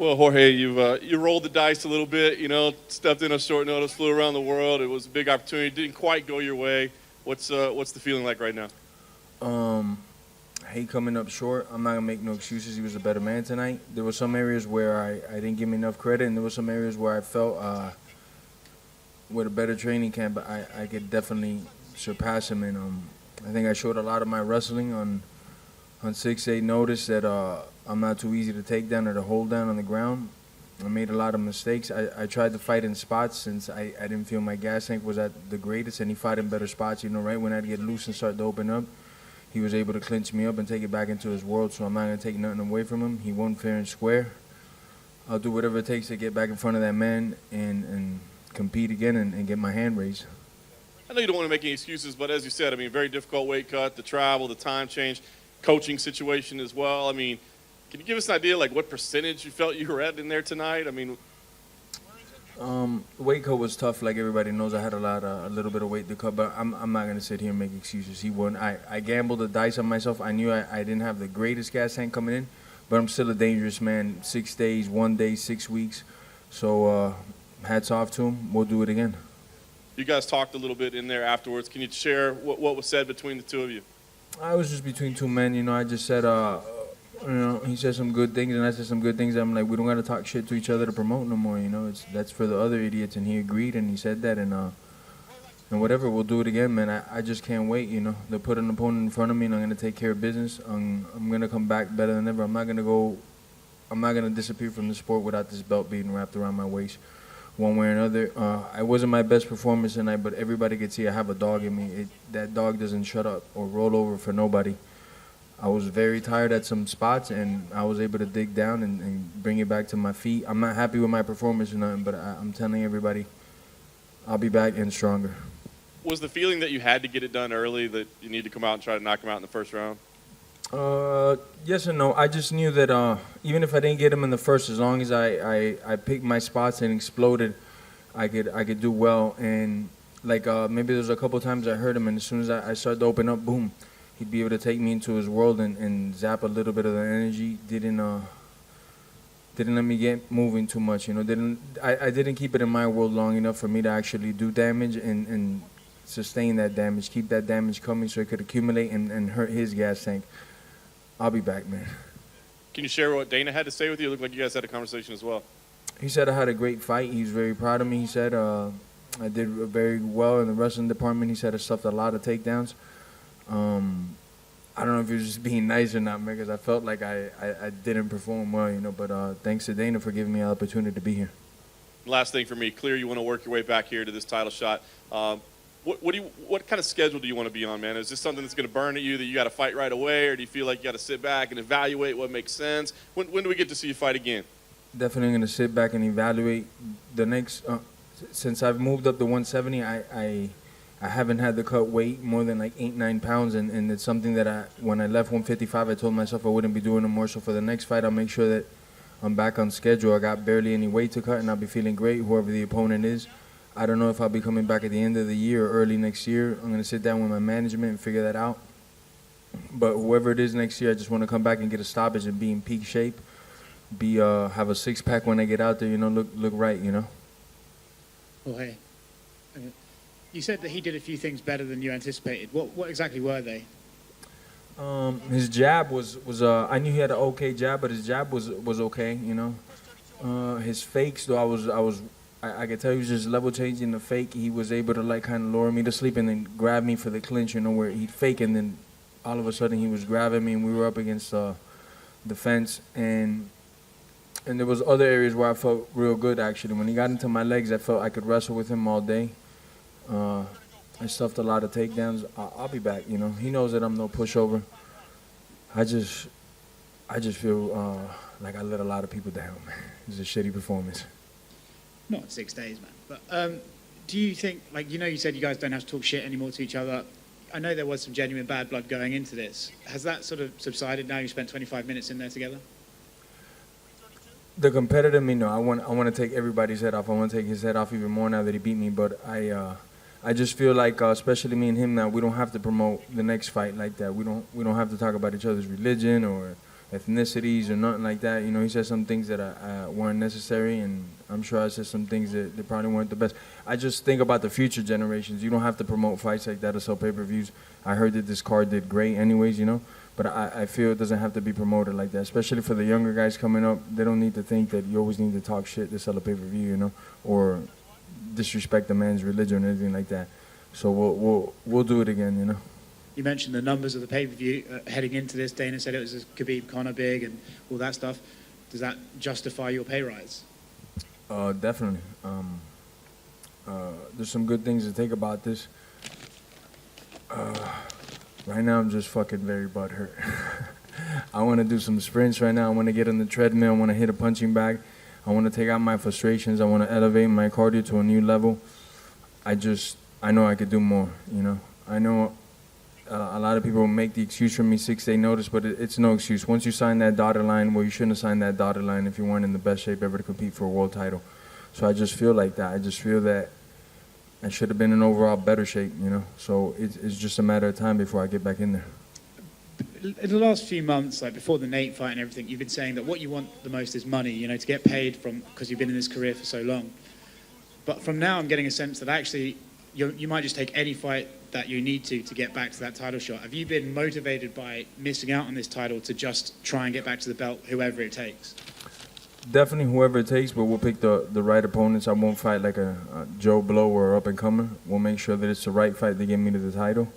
Well, Jorge, you rolled the dice a little bit. Stepped in on short notice, flew around the world. It was a big opportunity. Didn't quite go your way. What's the feeling like right now? Um, I hate coming up short. I'm not gonna make no excuses. He was a better man tonight. There were some areas where I didn't give him enough credit, and there were some areas where I felt with a better training camp, I could definitely surpass him. And I think I showed a lot of my wrestling on 6-8 notice that I'm not too easy to take down or to hold down on the ground. I made a lot of mistakes. I tried to fight in spots since I didn't feel my gas tank was at the greatest, and he fought in better spots. Right when I'd get loose and start to open up, he was able to clinch me up and take it back into his world, so I'm not going to take nothing away from him. He won fair and square. I'll do whatever it takes to get back in front of that man and compete again and get my hand raised. I know you don't want to make any excuses, but as you said, very difficult weight cut, the travel, the time change, coaching situation as well. Can you give us an idea, like what percentage you felt you were at in there tonight? The weight cut was tough. Like everybody knows, I had a little bit of weight to cut, but I'm not gonna sit here and make excuses. He won. I gambled the dice on myself. I knew I didn't have the greatest gas tank coming in, but I'm still a dangerous man. 6 days, 1 day, 6 weeks. So hats off to him. We'll do it again. You guys talked a little bit in there afterwards. Can you share what was said between the two of you? I was just between two men. I just said, he said some good things, and I said some good things. I'm like, we don't got to talk shit to each other to promote no more. That's for the other idiots, and he agreed, and he said that, and whatever, we'll do it again, man. I just can't wait. They'll put an opponent in front of me, and I'm gonna take care of business. I'm gonna come back better than ever. I'm not gonna disappear from the sport without this belt being wrapped around my waist, one way or another. I wasn't my best performance tonight, but everybody could see I have a dog in me. That dog doesn't shut up or roll over for nobody. I was very tired at some spots, and I was able to dig down and bring it back to my feet. I'm not happy with my performance or nothing, but I'm telling everybody, I'll be back and stronger. Was the feeling that you had to get it done early, that you need to come out and try to knock him out in the first round? Yes and no. I just knew that even if I didn't get him in the first, as long as I picked my spots and exploded, I could do well. And maybe there was a couple times I hurt him, and as soon as I started to open up, boom, he'd be able to take me into his world and zap a little bit of the energy. Didn't let me get moving too much. I didn't keep it in my world long enough for me to actually do damage and sustain that damage, keep that damage coming so it could accumulate and hurt his gas tank. I'll be back, man. Can you share what Dana had to say with you? It looked like you guys had a conversation as well. He said I had a great fight. He's very proud of me. He said I did very well in the wrestling department. He said I stuffed a lot of takedowns. I don't know if he was just being nice or not, man, because I felt like I didn't perform well, but thanks to Dana for giving me the opportunity to be here. Last thing for me, clear you want to work your way back here to this title shot. What kind of schedule do you want to be on, man? Is this something that's going to burn at you, that you got to fight right away, or do you feel like you got to sit back and evaluate what makes sense? When do we get to see you fight again? Definitely going to sit back and evaluate the next. Since I've moved up to 170, I haven't had to cut weight more than like 8-9 pounds, and it's something that when I left 155, I told myself I wouldn't be doing no more. So for the next fight, I'll make sure that I'm back on schedule. I got barely any weight to cut, and I'll be feeling great, whoever the opponent is. I don't know if I'll be coming back at the end of the year or early next year. I'm going to sit down with my management and figure that out. But whoever it is next year, I just want to come back and get a stoppage and be in peak shape, have a six-pack when I get out there, look right, Well, hey, you said that he did a few things better than you anticipated. What exactly were they? His jab was I knew he had an okay jab, but his jab was okay, His fakes, though, I could tell he was just level changing the fake. He was able to kind of lower me to sleep and then grab me for the clinch, where he'd fake, and then all of a sudden he was grabbing me and we were up against the fence, and there was other areas where I felt real good, actually. When he got into my legs, I felt I could wrestle with him all day. I stuffed a lot of takedowns. I'll be back, He knows that I'm no pushover. I just feel like I let a lot of people down, man. It was a shitty performance. Not in 6 days, man. But do you think, you said you guys don't have to talk shit anymore to each other. I know there was some genuine bad blood going into this. Has that sort of subsided now? You spent 25 minutes in there together? The competitor me, no. I want to take everybody's head off. I want to take his head off even more now that he beat me. But I just feel like, especially me and him now, we don't have to promote the next fight like that. We don't have to talk about each other's religion or ethnicities or nothing like that. You know, he said some things that weren't necessary, and I'm sure I said some things that probably weren't the best. I just think about the future generations. You don't have to promote fights like that or sell pay-per-views. I heard that this card did great anyways, you know, but I feel it doesn't have to be promoted like that, especially for the younger guys coming up. They don't need to think that you always need to talk shit to sell a pay-per-view, you know, or disrespect a man's religion or anything like that. So we'll do it again, you know. You mentioned the numbers of the pay-per-view heading into this. Dana said it was a Khabib Conor big and all that stuff. Does that justify your pay rise? Definitely. There's some good things to think about this. Right now, I'm just fucking very butthurt. I want to do some sprints right now. I want to get on the treadmill. I want to hit a punching bag. I want to take out my frustrations. I want to elevate my cardio to a new level. I know I could do more, you know. I know a lot of people make the excuse for me 6-day notice, but it's no excuse. Once you sign that dotted line, well, you shouldn't have signed that dotted line if you weren't in the best shape ever to compete for a world title. So I just feel like that. I just feel that I should have been in overall better shape, you know. So it's just a matter of time before I get back in there. In the last few months, like before the Nate fight and everything, you've been saying that what you want the most is money, you know, to get paid from, because you've been in this career for so long. But from now, I'm getting a sense that actually you might just take any fight that you need to get back to that title shot. Have you been motivated by missing out on this title to just try and get back to the belt, whoever it takes? Definitely whoever it takes, but we'll pick the right opponents. I won't fight like a Joe Blow or up and comer. We'll make sure that it's the right fight to get me to the title,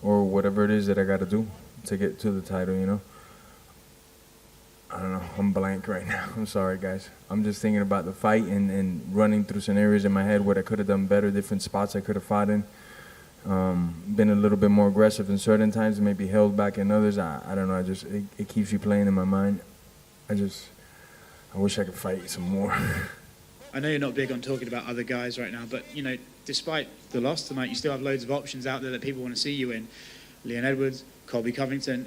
or whatever it is that I got to do to get to the title, you know. I don't know. I'm blank right now. I'm sorry, guys. I'm just thinking about the fight and running through scenarios in my head what I could have done better, different spots I could have fought in. Been a little bit more aggressive in certain times, maybe held back in others. I don't know. It keeps you playing in my mind. I wish I could fight some more. I know you're not big on talking about other guys right now, but, you know, despite the loss tonight, you still have loads of options out there that people want to see you in. Leon Edwards, Colby Covington,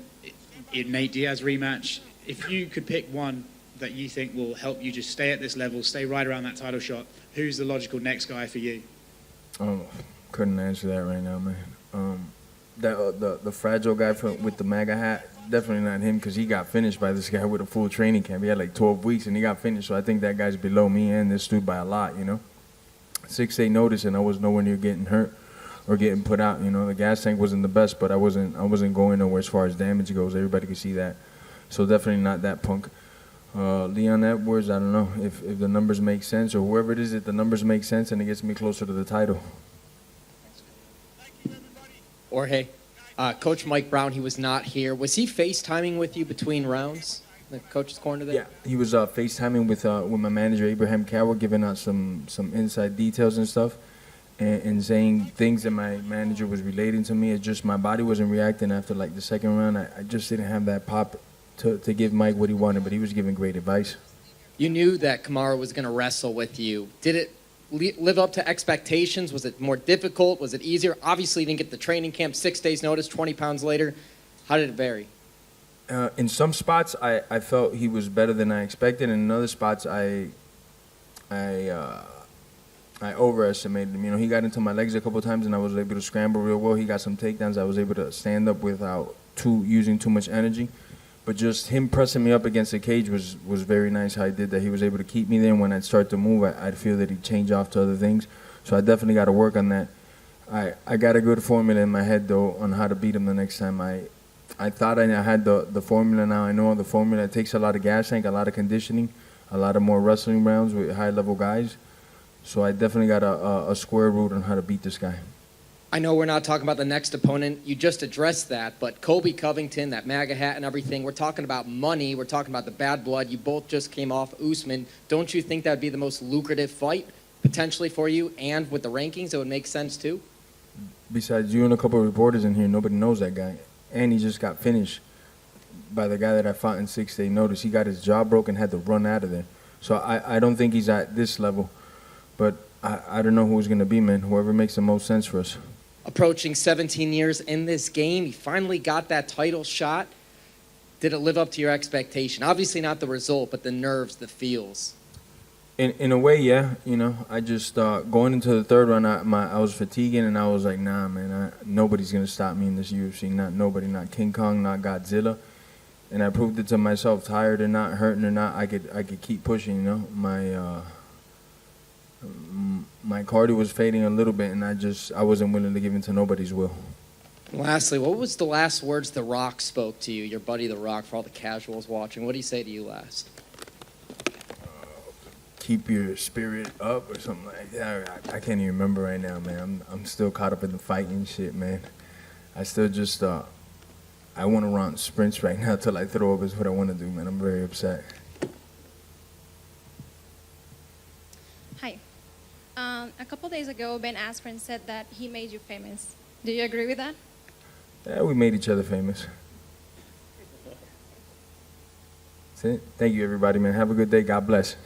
Nate Diaz rematch. If you could pick one that you think will help you just stay at this level, stay right around that title shot, who's the logical next guy for you? Couldn't answer that right now, man. The fragile guy with the MAGA hat, definitely not him, because he got finished by this guy with a full training camp. He had like 12 weeks and he got finished, so I think that guy's below me and this dude by a lot, you know. 6-day notice and I was nowhere near getting hurt or getting put out, you know. The gas tank wasn't the best, but I wasn't going nowhere as far as damage goes. Everybody could see that. So definitely not that punk. Leon Edwards, I don't know if the numbers make sense, or whoever it is, if the numbers make sense and it gets me closer to the title. Jorge, Coach Mike Brown, he was not here. Was he FaceTiming with you between rounds, the coach's corner there? Yeah, he was FaceTiming with my manager, Abraham Carroll, giving out some inside details and stuff, and saying things that my manager was relating to me. It's just my body wasn't reacting after like the second round. I just didn't have that pop to give Mike what he wanted, but he was giving great advice. You knew that Kamaru was going to wrestle with you. Did it live up to expectations? Was it more difficult? Was it easier? Obviously, you didn't get the training camp, 6 days notice, 20 pounds later. How did it vary? In some spots, I felt he was better than I expected. And in other spots, I overestimated him. You know, he got into my legs a couple times, and I was able to scramble real well. He got some takedowns. I was able to stand up without using too much energy. But just him pressing me up against the cage was very nice how he did that. He was able to keep me there, and when I'd start to move, I'd feel that he'd change off to other things. So I definitely got to work on that. I got a good formula in my head, though, on how to beat him the next time. I thought I had the formula. Now I know the formula. It takes a lot of gas tank, a lot of conditioning, a lot of more wrestling rounds with high-level guys. So I definitely got a square root on how to beat this guy. I know we're not talking about the next opponent. You just addressed that, but Colby Covington, that MAGA hat and everything, we're talking about money. We're talking about the bad blood. You both just came off Usman. Don't you think that would be the most lucrative fight potentially for you? And with the rankings, it would make sense too? Besides you and a couple of reporters in here, nobody knows that guy. And he just got finished by the guy that I fought in 6-day notice. He got his jaw broken, had to run out of there. So I don't think he's at this level. But I don't know who he's going to be, man. Whoever makes the most sense for us. Approaching 17 years in this game, you finally got that title shot. Did it live up to your expectation? Obviously not the result, but the nerves, the feels. In a way, yeah. You know, I just going into the third round, I was fatiguing, and I was like, nah, man, nobody's gonna stop me in this UFC. Not nobody, not King Kong, not Godzilla. and I proved it to myself. Tired or not, hurting or not, I could keep pushing. You know, my cardio was fading a little bit, and I wasn't willing to give in to nobody's will. Lastly, what was the last words The Rock spoke to you, your buddy The Rock, for all the casuals watching? What did he say to you last? Keep your spirit up or something like that. I can't even remember right now, man. I'm still caught up in the fighting and shit, man. I still just I want to run sprints right now till I throw up is what I want to do, man. I'm very upset. Hi. A couple days ago, Ben Askren said that he made you famous. Do you agree with that? Yeah, we made each other famous. That's it. Thank you, everybody, man. Have a good day. God bless.